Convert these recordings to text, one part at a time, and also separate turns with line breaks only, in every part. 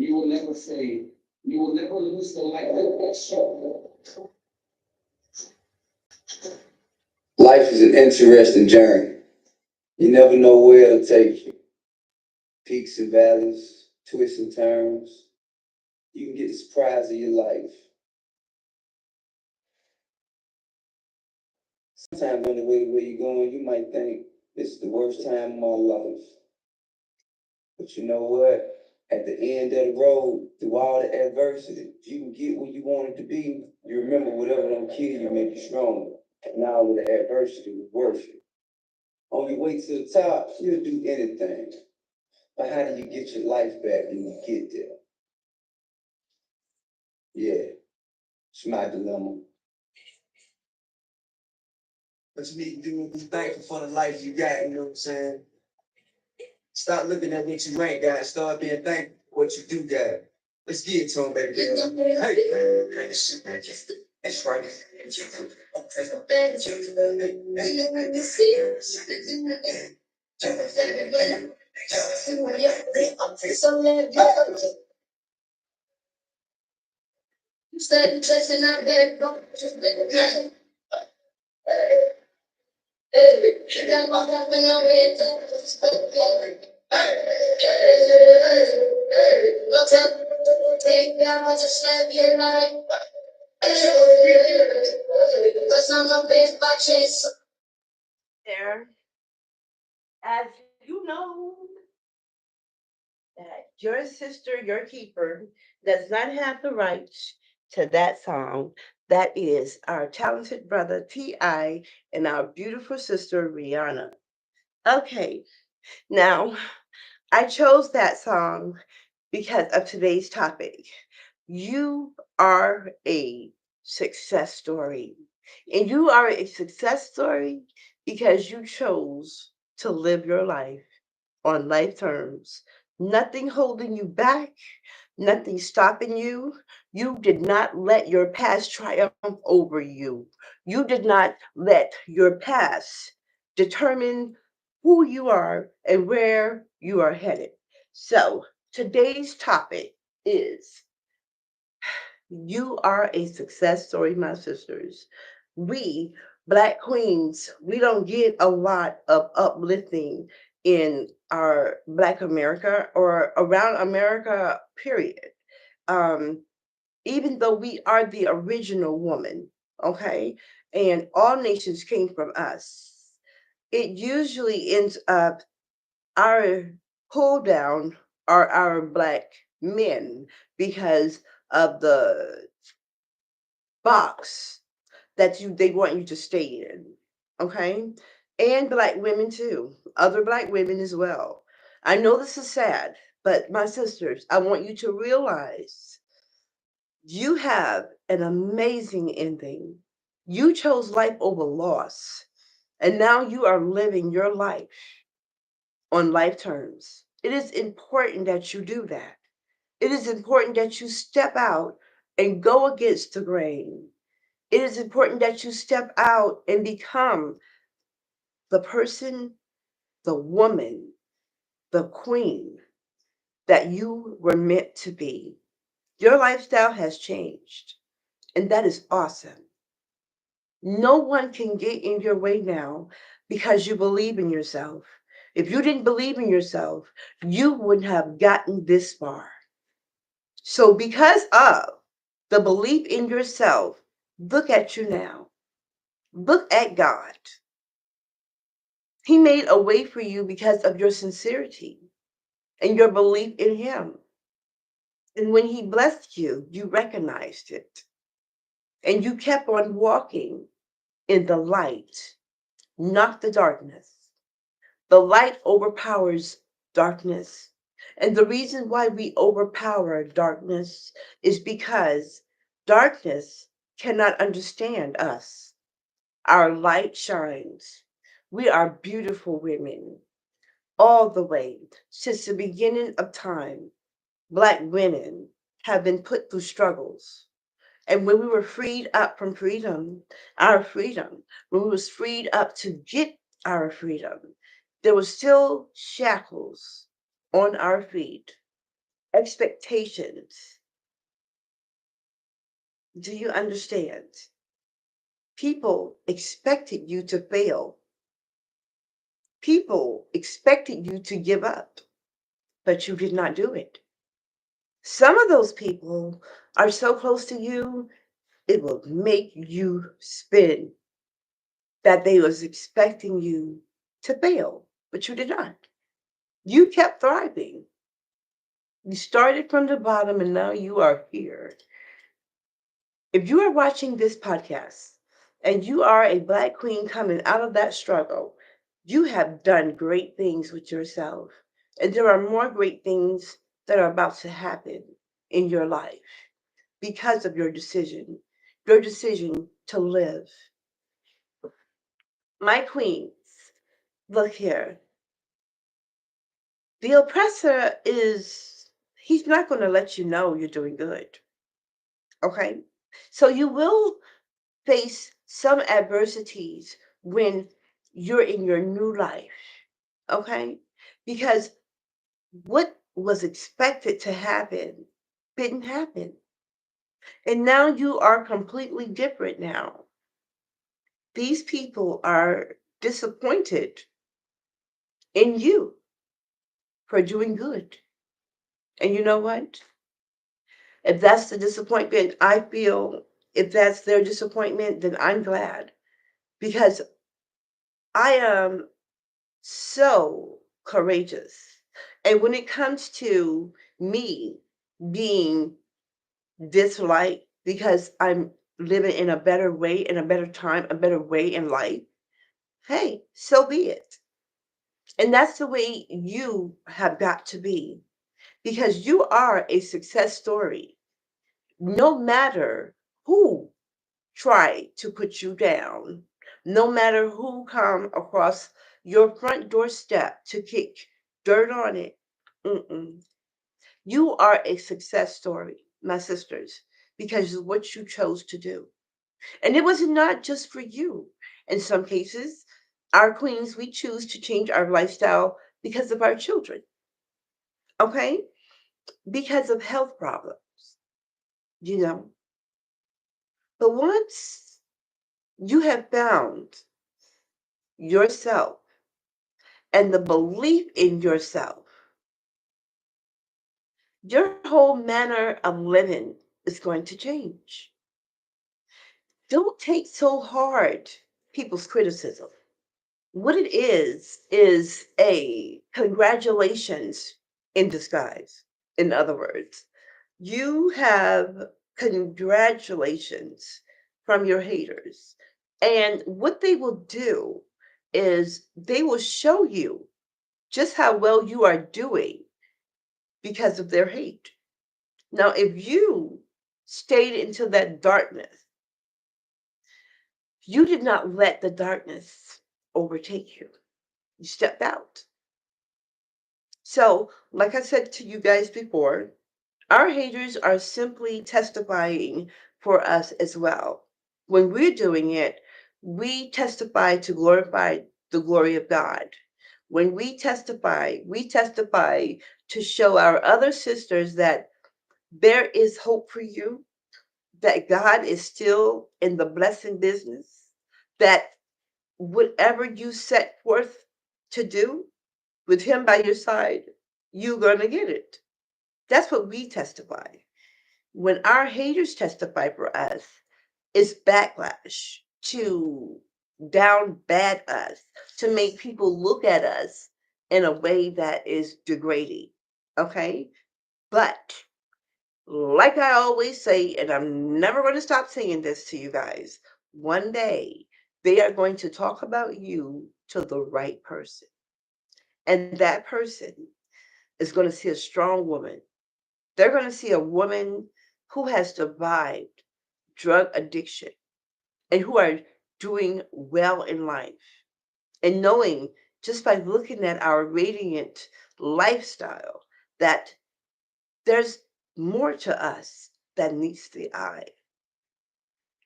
You will never fade. You will never lose the light that shone. Life is an interesting journey. You never know where it'll take you. Peaks and valleys, twists and turns. You can get the surprise of your life. Sometimes on the way where you're going, you might think this is the worst time of my life. But you know what? At the end of the road, through all the adversity, if you can get where you wanted to be, you remember whatever don't kill you make you stronger. And now with the adversity was worth it. On your way to the top, you'll do anything. But how do you get your life back when you get there? Yeah, it's my dilemma. What you need to do is be thankful for the life you got, you know what I'm saying? Stop looking at what you ain't got. Start being thankful for what you do got. Let's get it to him, baby girl. Hey. That's right.
There, as you know, that your sister, your keeper, does not have the rights to that song. That is our talented brother T.I. and our beautiful sister Rihanna. Okay, now I chose that song because of today's topic. You are a success story. And you are a success story because you chose to live your life on life terms. Nothing holding you back, nothing stopping you. You did not let your past triumph over you. You did not let your past determine who you are and where you are headed. So, today's topic is you are a success story, my sisters. We, Black queens, we don't get a lot of uplifting in our Black America or around America, period. Um, Even though we are the original woman, okay, and all nations came from us, it usually ends up our pull down are our Black men because of the box that they want you to stay in. Okay? And Black women too. Other Black women as well. I know this is sad, but my sisters, I want you to realize you have an amazing ending. You chose life over loss. And now you are living your life on life terms. It is important that you do that. It is important that you step out and go against the grain. It is important that you step out and become the person, the woman, the queen that you were meant to be. Your lifestyle has changed, and that is awesome. No one can get in your way now because you believe in yourself. If you didn't believe in yourself, you wouldn't have gotten this far. So, because of the belief in yourself, look at you now. Look at God. He made a way for you because of your sincerity and your belief in Him. And when He blessed you, you recognized it. And you kept on walking in the light, not the darkness. The light overpowers darkness. And the reason why we overpower darkness is because darkness cannot understand us. Our light shines. We are beautiful women all the way since the beginning of time. Black women have been put through struggles. And when we were freed up from freedom, our freedom, when we was freed up to get our freedom, there was still shackles on our feet. expectations. Do you understand? People expected you to fail. People expected you to give up, but you did not do it. Some of those people are so close to you, it will make you spin that they was expecting you to fail, but you did not. You kept thriving. You started from the bottom and now you are here. If you are watching this podcast and you are a Black queen coming out of that struggle, you have done great things with yourself. And there are more great things that are about to happen in your life because of your decision to live. My queens, look here. The oppressor he's not going to let you know you're doing good. Okay? So you will face some adversities when you're in your new life. Okay? Because what was expected to happen didn't happen. And now you are completely different now. These people are disappointed in you for doing good. And you know what? If that's the disappointment, I feel if that's their disappointment, then I'm glad because I am so courageous. And when it comes to me being disliked because I'm living in a better way, in a better time, a better way in life, hey, so be it. And that's the way you have got to be because you are a success story. No matter who try to put you down, no matter who come across your front doorstep to kick dirt on it. Mm-mm. You are a success story, my sisters, because of what you chose to do. And it was not just for you. In some cases, our queens, we choose to change our lifestyle because of our children, okay? Because of health problems, you know. But once you have found yourself and the belief in yourself, your whole manner of living is going to change. Don't take so hard people's criticism. What it is a congratulations in disguise. In other words, you have congratulations from your haters. And what they will do is they will show you just how well you are doing because of their hate. Now, if you stayed into that darkness, you did not let the darkness overtake you. You stepped out. So, like I said to you guys before, our haters are simply testifying for us as well. When we're doing it, we testify to glorify the glory of God. When we testify to show our other sisters that there is hope for you, that God is still in the blessing business, that whatever you set forth to do with Him by your side, you're going to get it. That's what we testify. When our haters testify for us, it's backlash to down bad us, to make people look at us in a way that is degrading. Okay? But like I always say, and I'm never going to stop saying this to you guys, one day they are going to talk about you to the right person. And that person is going to see a strong woman. They're going to see a woman who has survived drug addiction and who are doing well in life. And knowing just by looking at our radiant lifestyle that there's more to us than meets the eye.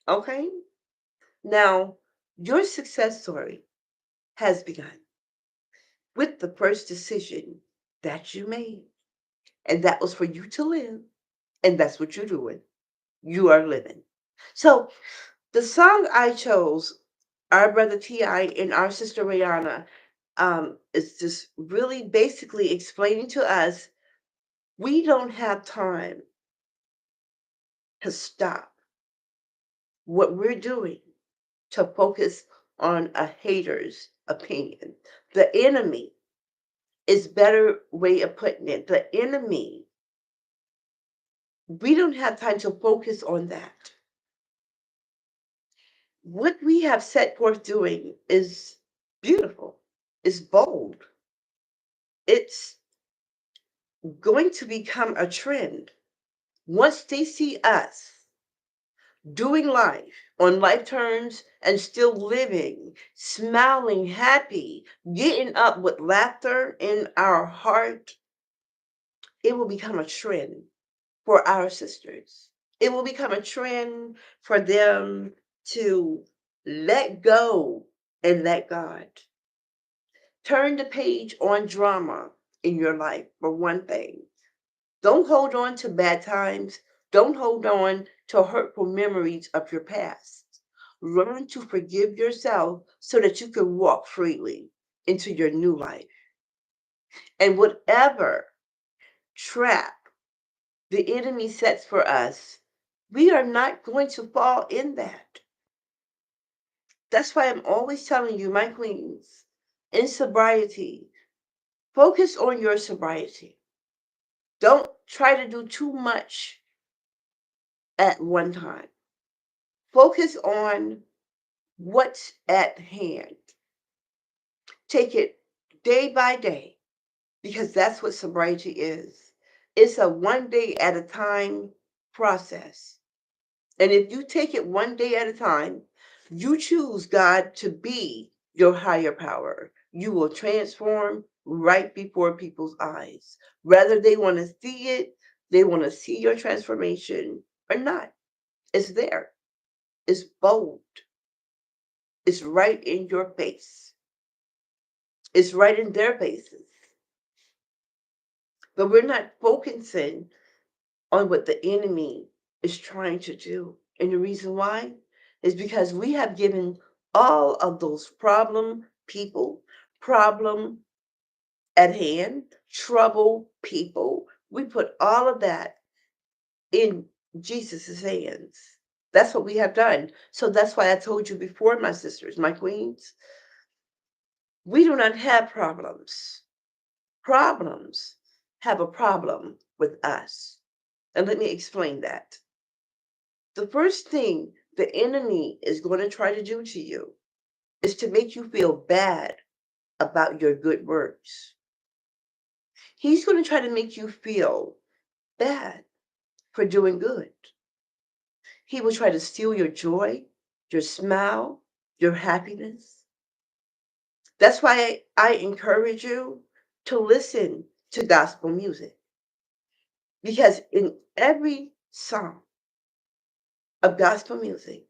Okay? Now, your success story has begun with the first decision that you made. And that was for you to live. And that's what you're doing. You are living. So the song I chose, our brother T.I. and our sister Rihanna, is just really basically explaining to us we don't have time to stop what we're doing to focus on a hater's opinion. The enemy is better way of putting it. The enemy, we don't have time to focus on that. What we have set forth doing is beautiful, it's bold, it's going to become a trend. Once they see us doing life on life terms and still living, smiling, happy, getting up with laughter in our heart, it will become a trend for our sisters. It will become a trend for them to let go and let God. Turn the page on drama in your life, for one thing. Don't hold on to bad times. Don't hold on to hurtful memories of your past. Learn to forgive yourself so that you can walk freely into your new life. And whatever trap the enemy sets for us, we are not going to fall in that. That's why I'm always telling you, my queens, in sobriety, focus on your sobriety. Don't try to do too much at one time. Focus on what's at hand. Take it day by day because that's what sobriety is. It's a one day at a time process. And if you take it one day at a time, you choose God to be your higher power. You will transform right before people's eyes. Whether they want to see it, they want to see your transformation or not. It's there. It's bold. It's right in your face. It's right in their faces. But we're not focusing on what the enemy is trying to do. And the reason why is because we have given all of those problem people, problem at hand, trouble people, we put all of that in Jesus' hands. That's what we have done. So that's why I told you before, my sisters, my queens, we do not have problems. Problems have a problem with us. And let me explain that. The first thing the enemy is going to try to do to you is to make you feel bad about your good works. He's going to try to make you feel bad for doing good. He will try to steal your joy, your smile, your happiness. That's why I encourage you to listen to gospel music because in every song of gospel music,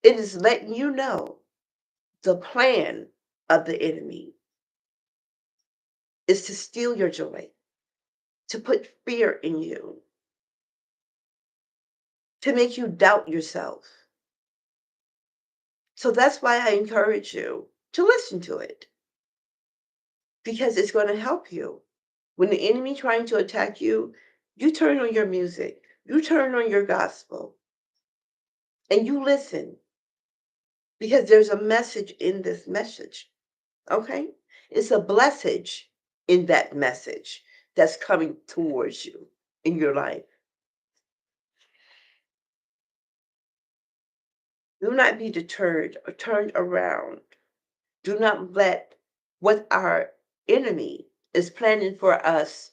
it is letting you know the plan of the enemy is to steal your joy, to put fear in you, to make you doubt yourself. So that's why I encourage you to listen to it because it's going to help you. When the enemy trying to attack you, you turn on your music, you turn on your gospel, and you listen because there's a message in this message. Okay? It's a message in that message that's coming towards you in your life. Do not be deterred or turned around. Do not let what our enemy is planning for us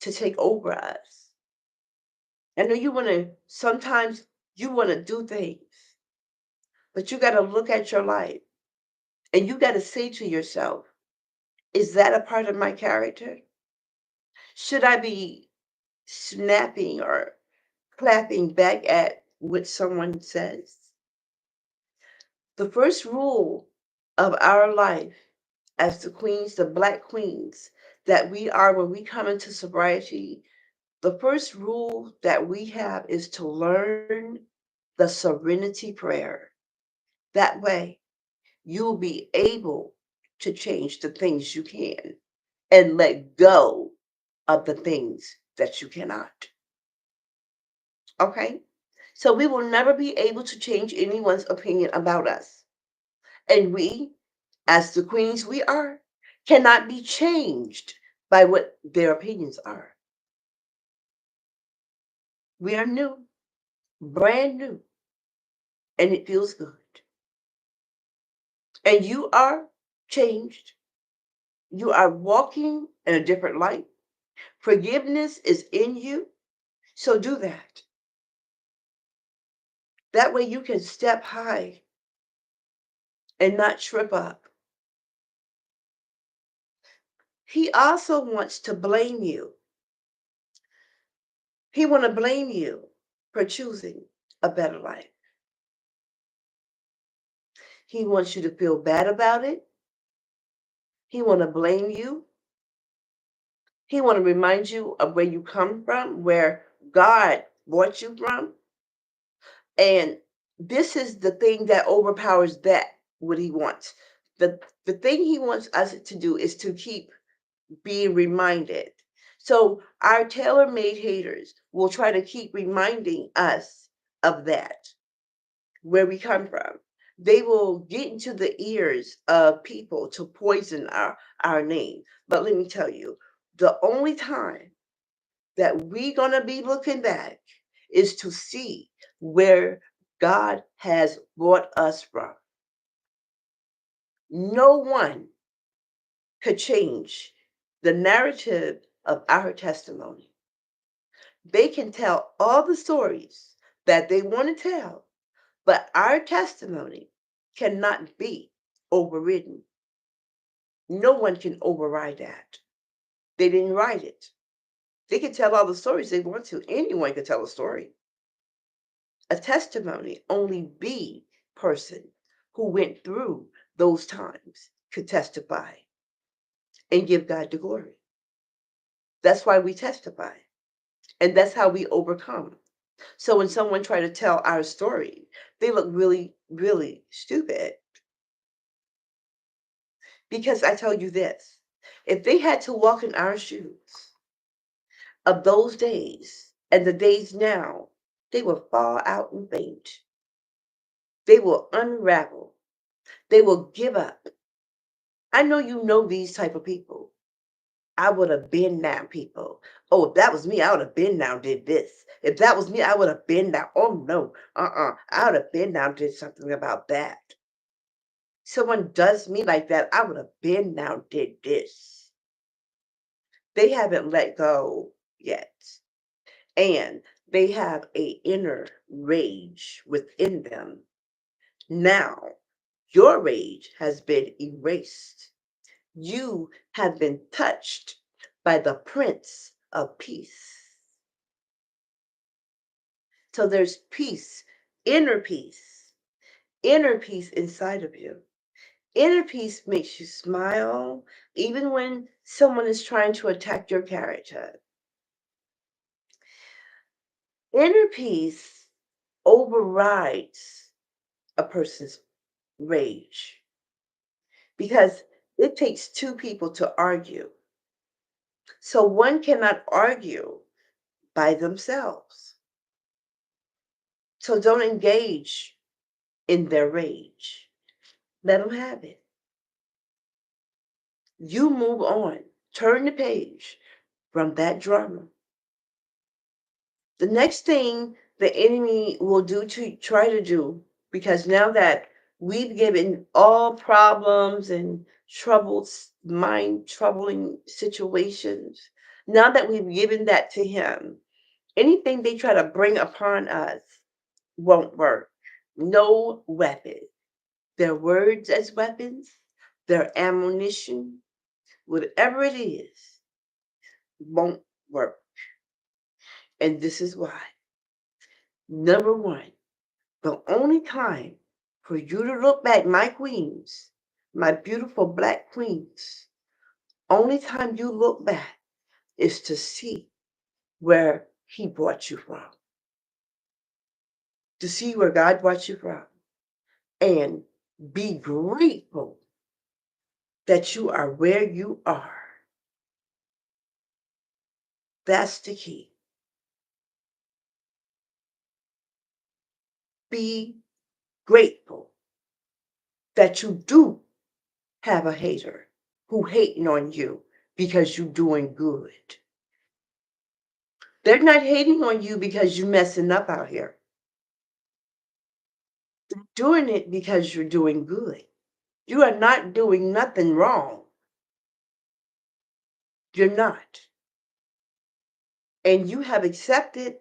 to take over us. I know you want to, sometimes you want to do things, but you got to look at your life and you got to say to yourself, is that a part of my character? Should I be snapping or clapping back at what someone says? The first rule of our life as the queens, the black queens that we are when we come into sobriety, The first rule that we have is to learn the serenity prayer. That way, you'll be able to change the things you can and let go of the things that you cannot. Okay? So we will never be able to change anyone's opinion about us. And we, as the queens we are, cannot be changed by what their opinions are. We are new, brand new, and it feels good. And you are changed. You are walking in a different light. Forgiveness is in you. So do that. That way you can step high and not trip up. He also wants to blame you. He want to blame you for choosing a better life. He wants you to feel bad about it. He want to blame you. He want to remind you of where you come from, where God brought you from. And this is the thing that overpowers that, what he wants. The thing he wants us to do is to keep being reminded. So our tailor-made haters will try to keep reminding us of that, where we come from. They will get into the ears of people to poison our name. But let me tell you, the only time that we're going to be looking back is to see where God has brought us from. No one could change the narrative of our testimony. They can tell all the stories that they want to tell, but our testimony cannot be overridden. No one can override that. They didn't write it. They can tell all the stories they want to. Anyone can tell a story. A testimony, only the person who went through those times could testify and give God the glory. That's why we testify. And that's how we overcome. So when someone try to tell our story, they look really, really stupid. Because I tell you this, if they had to walk in our shoes of those days and the days now, they will fall out and faint. They will unravel. They will give up. I know these type of people. I would have been now, people. Oh, if that was me, I would have been now did this. If that was me, I would have been now. Oh no, I would have been now did something about that. Someone does me like that, I would have been now did this. They haven't let go yet. And they have a inner rage within them. Now, your rage has been erased. You have been touched by the Prince of Peace. So there's peace, inner peace, inner peace inside of you. Inner peace makes you smile even when someone is trying to attack your character. Inner peace overrides a person's rage because it takes two people to argue. So one cannot argue by themselves. So don't engage in their rage. Let them have it. You move on. Turn the page from that drama. The next thing the enemy will do to try to do, because now that we've given all problems and troubled mind troubling situations, now that we've given that to him, anything they try to bring upon us won't work. No weapon. Their words as weapons, their ammunition, whatever it is, won't work. And this is why. Number one, the only time for you to look back, my queens, my beautiful black queens, only time you look back is to see where he brought you from, to see where God brought you from, and be grateful that you are where you are. That's the key. Be grateful that you do have a hater who hating on you because you're doing good. They're not hating on you because you're messing up out here. They're doing it because you're doing good. You are not doing nothing wrong. You're not. And you have accepted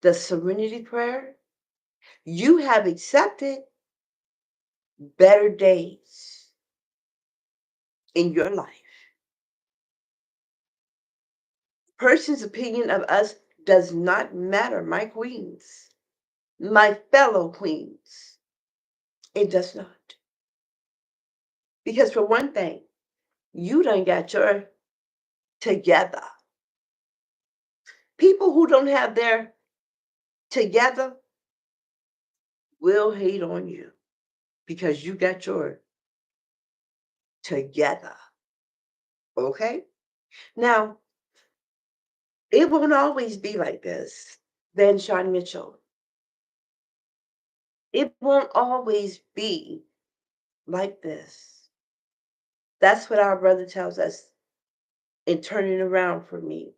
the serenity prayer. You have accepted better days in your life. Person's opinion of us does not matter, my queens, my fellow queens. It does not. Because for one thing, you done got your together. People who don't have their together will hate on you because you got your together. Okay? Now, it won't always be like this, then Sean Mitchell. It won't always be like this. That's what our brother tells us in Turning Around for Me.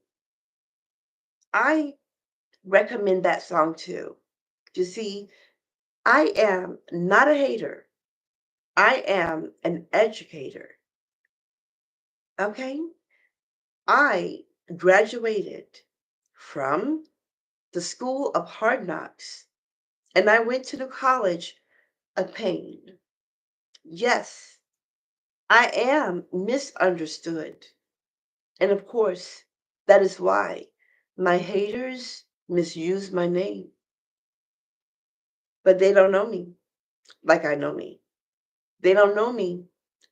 I recommend that song too. You see, I am not a hater. I am an educator. Okay? I graduated from the School of Hard Knocks and I went to the College of Pain. Yes, I am misunderstood. And of course, that is why my haters misuse my name. But they don't know me like I know me. They don't know me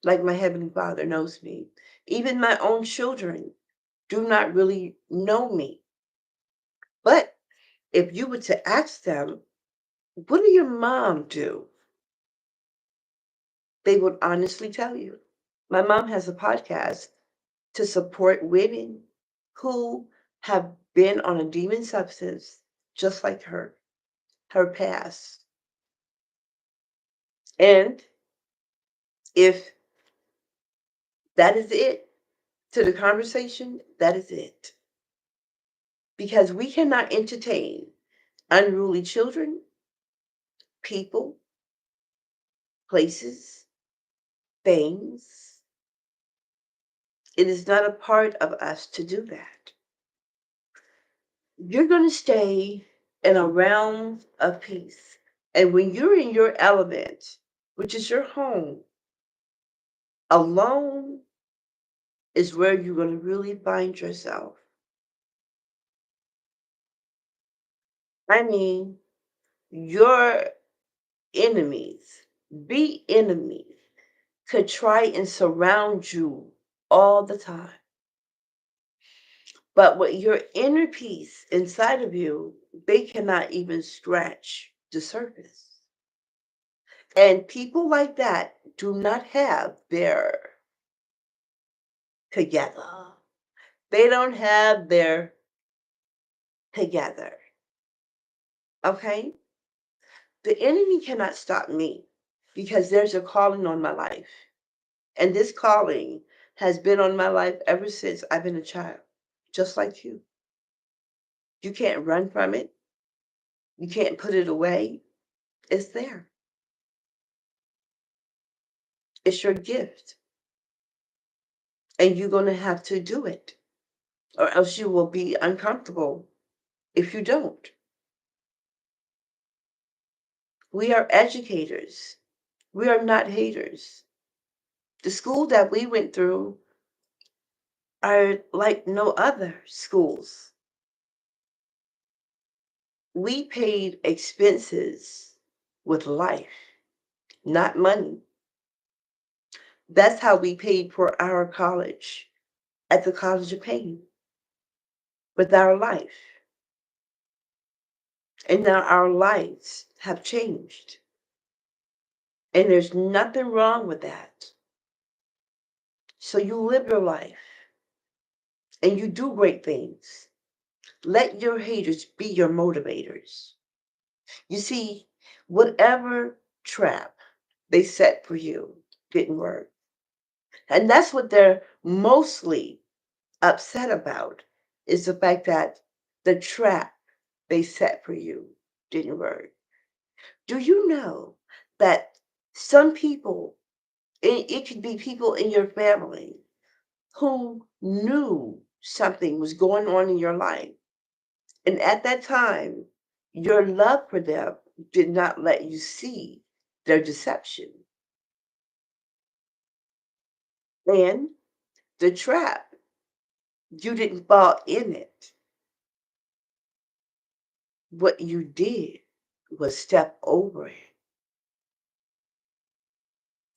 like my Heavenly Father knows me. Even my own children do not really know me. But if you were to ask them, what did your mom do? They would honestly tell you. My mom has a podcast to support women who have been on a demon substance just like her past. And if that is it to the conversation, that is it. Because we cannot entertain unruly children, people, places, things. It is not a part of us to do that. You're going to stay in a realm of peace. And when you're in your element, which is your home, alone is where you're going to really find yourself. I mean, your enemies, be enemies, could try and surround you all the time. But with your inner peace inside of you, they cannot even scratch the surface. And people like that do not have their together. They don't have their together. Okay? The enemy cannot stop me because there's a calling on my life. And this calling has been on my life ever since I've been a child, just like you. You can't run from it. You can't put it away. It's there. It's your gift. And you're going to have to do it, or else you will be uncomfortable if you don't. We are educators. We are not haters. The school that we went through are like no other schools. We paid expenses with life, not money. That's how we paid for our college at the College of Pain. with our life. And now our lives have changed. And there's nothing wrong with that. So you live your life and you do great things. Let your haters be your motivators. You see, whatever trap they set for you didn't work. And that's what they're mostly upset about is the fact that the trap they set for you didn't work. Do you know that some people, it could be people in your family who knew something was going on in your life. And at that time, your love for them did not let you see their deception. And the trap, you didn't fall in it. What you did was step over it.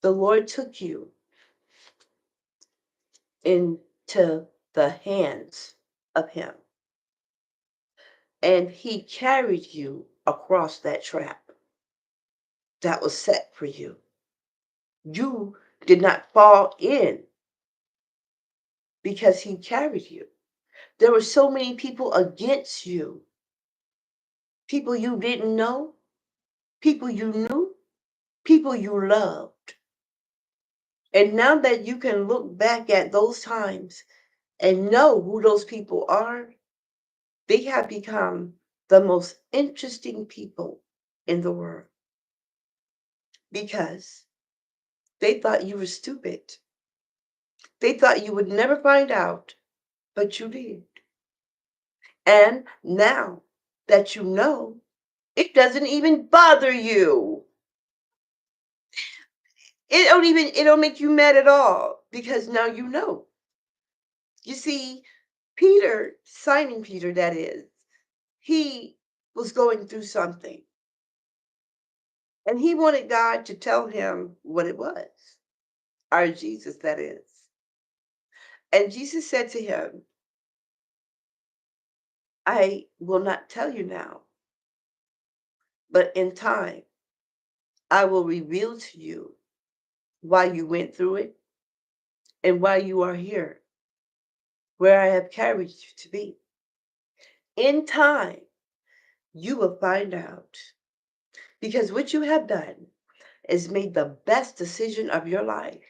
The Lord took you into the hands of Him, and He carried you across that trap that was set for you. You did not fall in because He carried you. There were so many people against you, people you didn't know, people you knew, people you loved. And now that you can look back at those times and know who those people are, they have become the most interesting people in the world because they thought you were stupid. They thought you would never find out, but you did. And now that you know, it doesn't even bother you. It don't make you mad at all because now you know. You see, Peter, Simon Peter, that is, he was going through something. And he wanted God to tell him what it was. Our Jesus, that is. And Jesus said to him, I will not tell you now, but in time I will reveal to you why you went through it and why you are here, where I have carried you to be. In time, you will find out because what you have done is made the best decision of your life,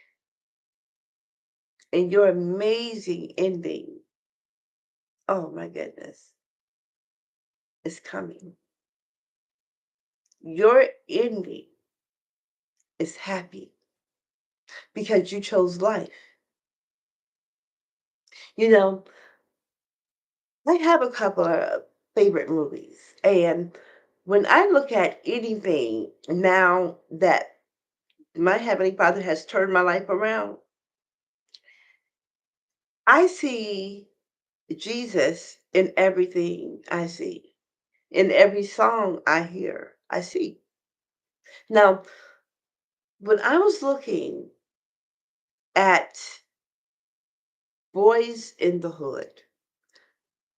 and your amazing ending, oh my goodness, is coming. Your ending is happy because you chose life. You know, I have a couple of favorite movies, and when I look at anything now that my Heavenly Father has turned my life around, I see Jesus in everything I see. In every song I hear, I see. Now, when I was looking at Boys in the Hood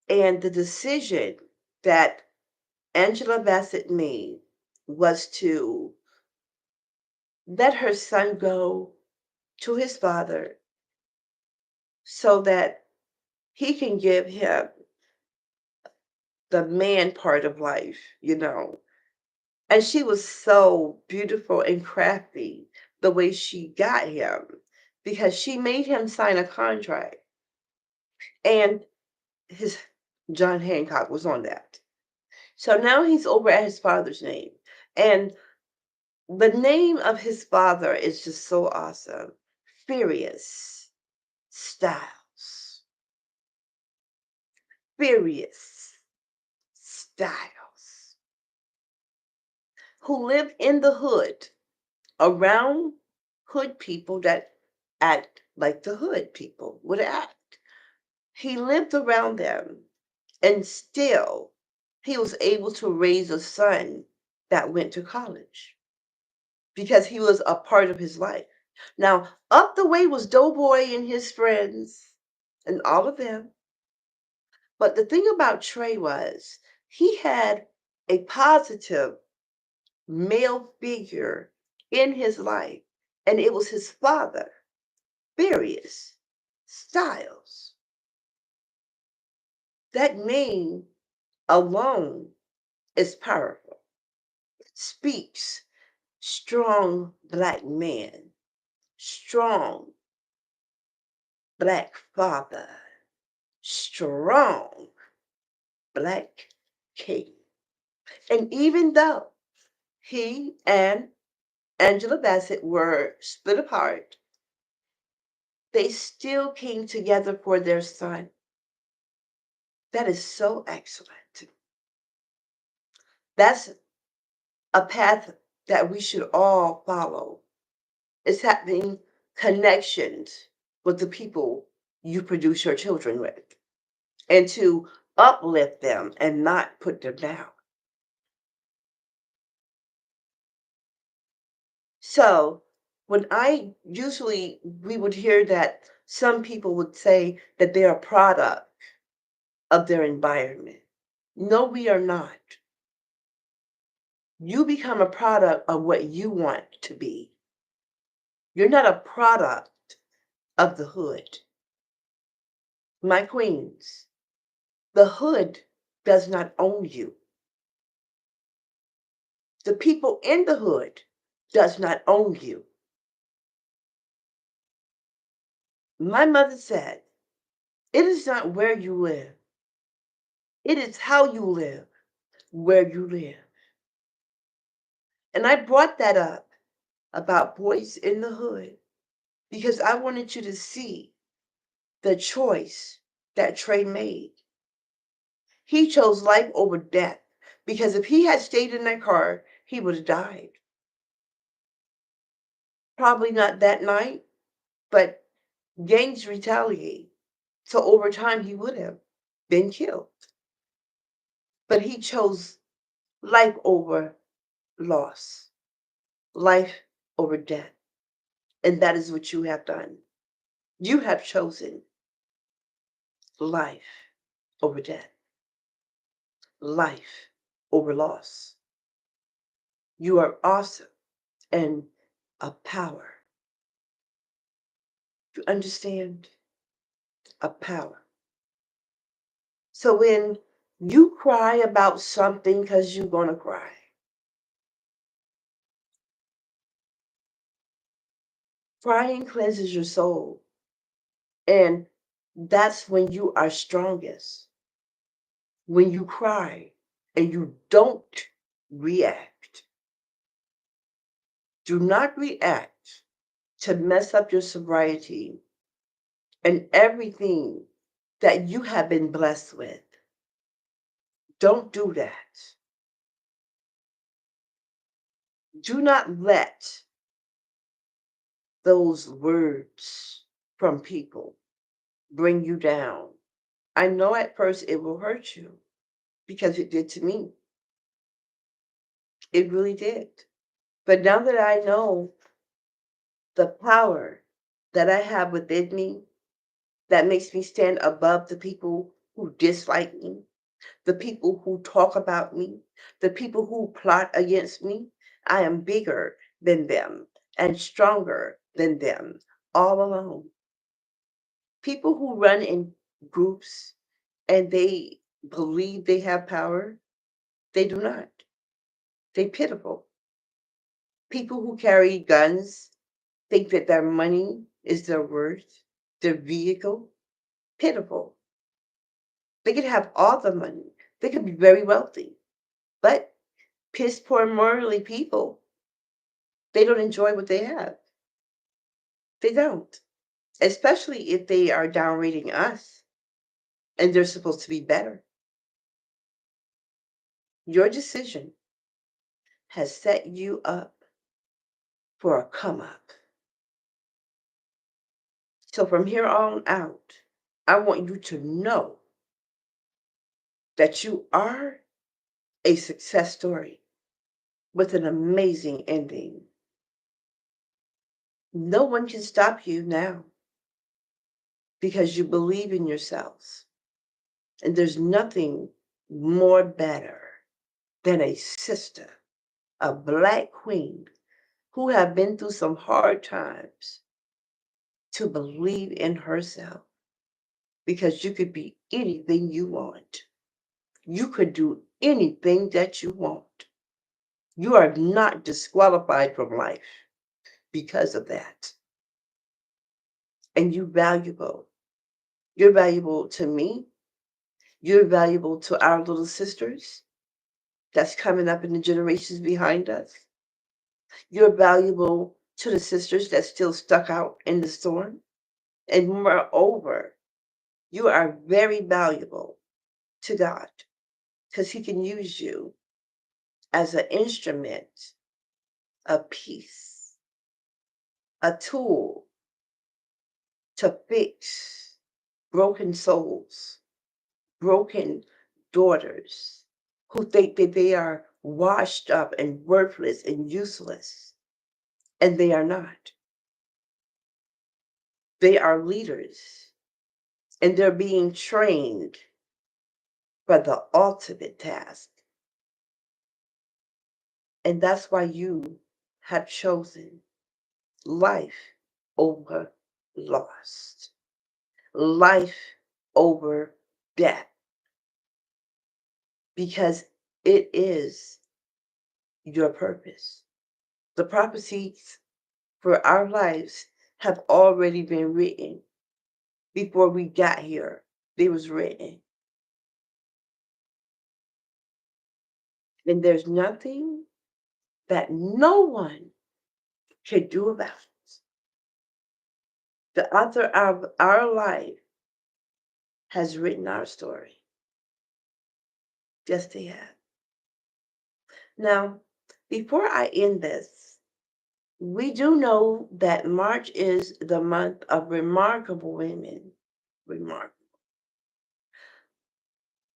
and the decision that Angela Bassett made was to let her son go to his father so that he can give him the man part of life, you know. And she was so beautiful and crafty the way she got him because she made him sign a contract and his John Hancock was on that. So now he's over at his father's name. And the name of his father is just so awesome. Furious Styles. Furious Styles. Who lived in the hood around hood people that act like the hood people would act. He lived around them and still he was able to raise a son that went to college because he was a part of his life. Now, up the way was Doughboy and his friends and all of them. But the thing about Trey was he had a positive male figure in his life, and it was his father, Darius Styles. That name alone is powerful. It speaks strong black man, strong black father, strong black king. And even though he and Angela Bassett were split apart, they still came together for their son. That is so excellent. That's a path that we should all follow. It's having connections with the people you produce your children with and to uplift them and not put them down. So when I usually we would hear that some people would say that they're a product of their environment. No, we are not. You become a product of what you want to be. You're not a product of the hood. My queens, the hood does not own you. The people in the hood does not own you. My mother said, it is not where you live. It is how you live, where you live. And I brought that up about boys in the hood because I wanted you to see the choice that Trey made. He chose life over death because if he had stayed in that car, he would have died. Probably not that night, but gangs retaliate. So over time, he would have been killed. But he chose life over loss, life over death. And that is what you have done. You have chosen life over death, life over loss. You are awesome and a power. You understand? A power. So when you cry about something because you're going to cry, crying cleanses your soul. And that's when you are strongest. When you cry and you don't react. Do not react to mess up your sobriety and everything that you have been blessed with. Don't do that. Do not let those words from people bring you down. I know at first it will hurt you because it did to me. It really did. But now that I know the power that I have within me that makes me stand above the people who dislike me, the people who talk about me, the people who plot against me, I am bigger than them and stronger than them all alone. People who run in groups and they believe they have power, they do not. They pitiful. People who carry guns think that their money is their worth, their vehicle, pitiful. They could have all the money. They could be very wealthy. But piss poor morally people, they don't enjoy what they have. They don't. Especially if they are downrating us and they're supposed to be better. Your decision has set you up for a come up. So from here on out, I want you to know that you are a success story with an amazing ending. No one can stop you now because you believe in yourselves. And there's nothing more better than a sister, a Black queen who have been through some hard times to believe in herself, because you could be anything you want. You could do anything that you want. You are not disqualified from life because of that. And you're valuable. You're valuable to me. You're valuable to our little sisters that's coming up in the generations behind us. You're valuable to the sisters that's still stuck out in the storm. And moreover, you are very valuable to God because He can use you as an instrument of peace, a tool to fix broken souls, broken daughters who think that they are washed up and worthless and useless, and they are not. They are leaders, and they're being trained for the ultimate task. And that's why you have chosen life over lost, life over death, because it is your purpose. The prophecies for our lives have already been written before we got here. They was written. And there's nothing that no one can do about it. The author of our life has written our story. Yes, they have. Now, before I end this, we do know that March is the month of remarkable women. Remarkable.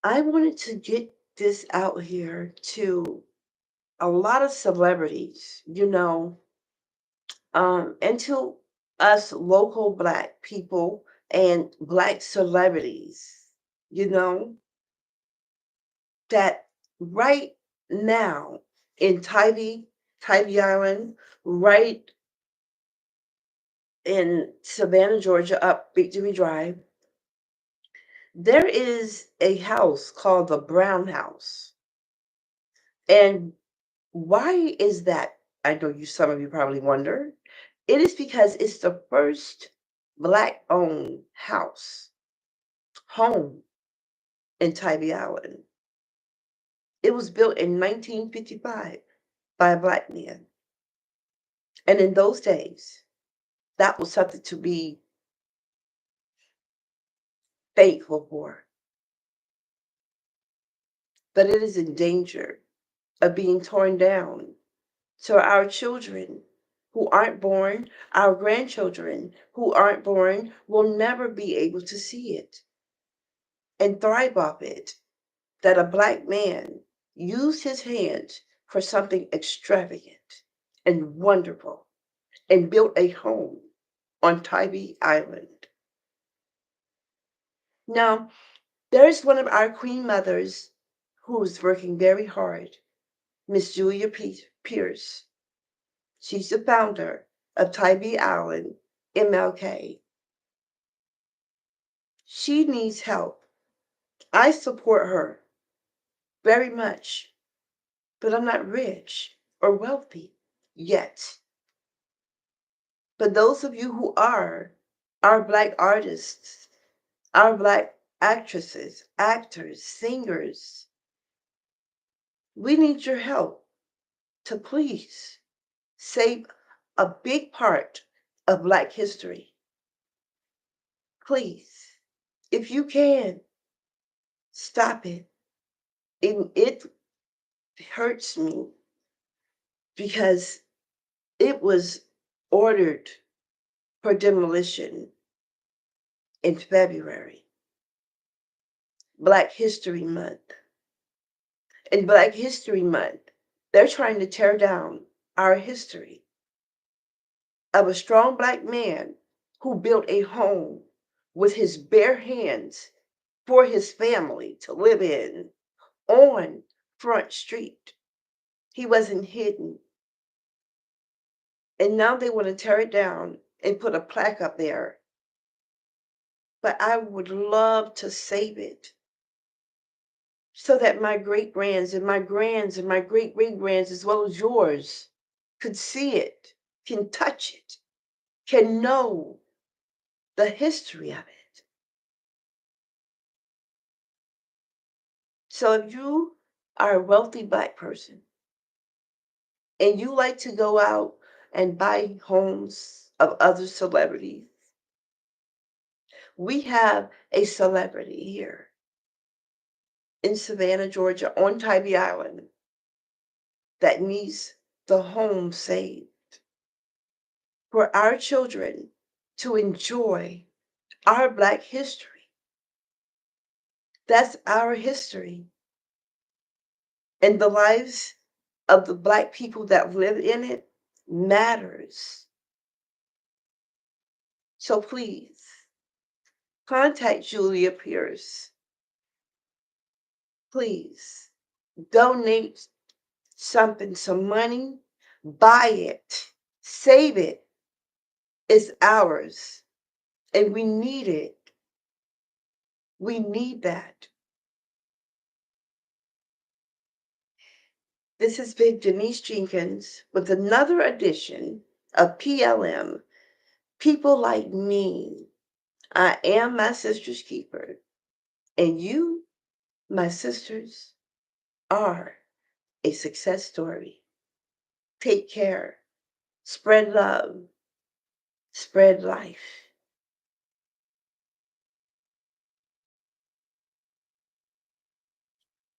I wanted to get this out here to a lot of celebrities, and to us local Black people and Black celebrities, you know, that right now in Tybee Island, right in Savannah, Georgia, up Victory Drive, there is a house called the Brown House. And why is that? I know some of you probably wonder. It is because it's the first Black owned home in Tybee Island. It was built in 1955 by a Black man. And in those days, that was something to be thankful for. But it is in danger of being torn down. So our children who aren't born, our grandchildren who aren't born, will never be able to see it and thrive off it. That a Black man used his hands for something extravagant and wonderful and built a home on Tybee Island. Now, there's one of our Queen Mothers who's working very hard, Miss Julia Pierce. She's the founder of Tybee Island MLK. She needs help. I support her very much, but I'm not rich or wealthy yet. But those of you who are our Black artists, our Black actresses, actors, singers, we need your help to please save a big part of Black history. Please, if you can, stop it. It hurts me because it was ordered for demolition in February, Black History Month. In Black History Month, they're trying to tear down our history of a strong Black man who built a home with his bare hands for his family to live in on Front Street. He wasn't hidden. And now they want to tear it down and put a plaque up there. But I would love to save it so that my great grands and my grands and my great great grands, as well as yours, could see it, can touch it, can know the history of it. So if you are a wealthy Black person and you like to go out and buy homes of other celebrities, we have a celebrity here in Savannah, Georgia, on Tybee Island that needs the home saved for our children to enjoy our Black history. That's our history. And the lives of the Black people that live in it matters. So please contact Julia Pierce. Please donate something, some money, buy it, save it. It's ours, and we need it. We need that. This has been Denise Jenkins with another edition of PLM, People Like Me. I am my sister's keeper, and you, my sisters, are a success story. Take care. Spread love. Spread life.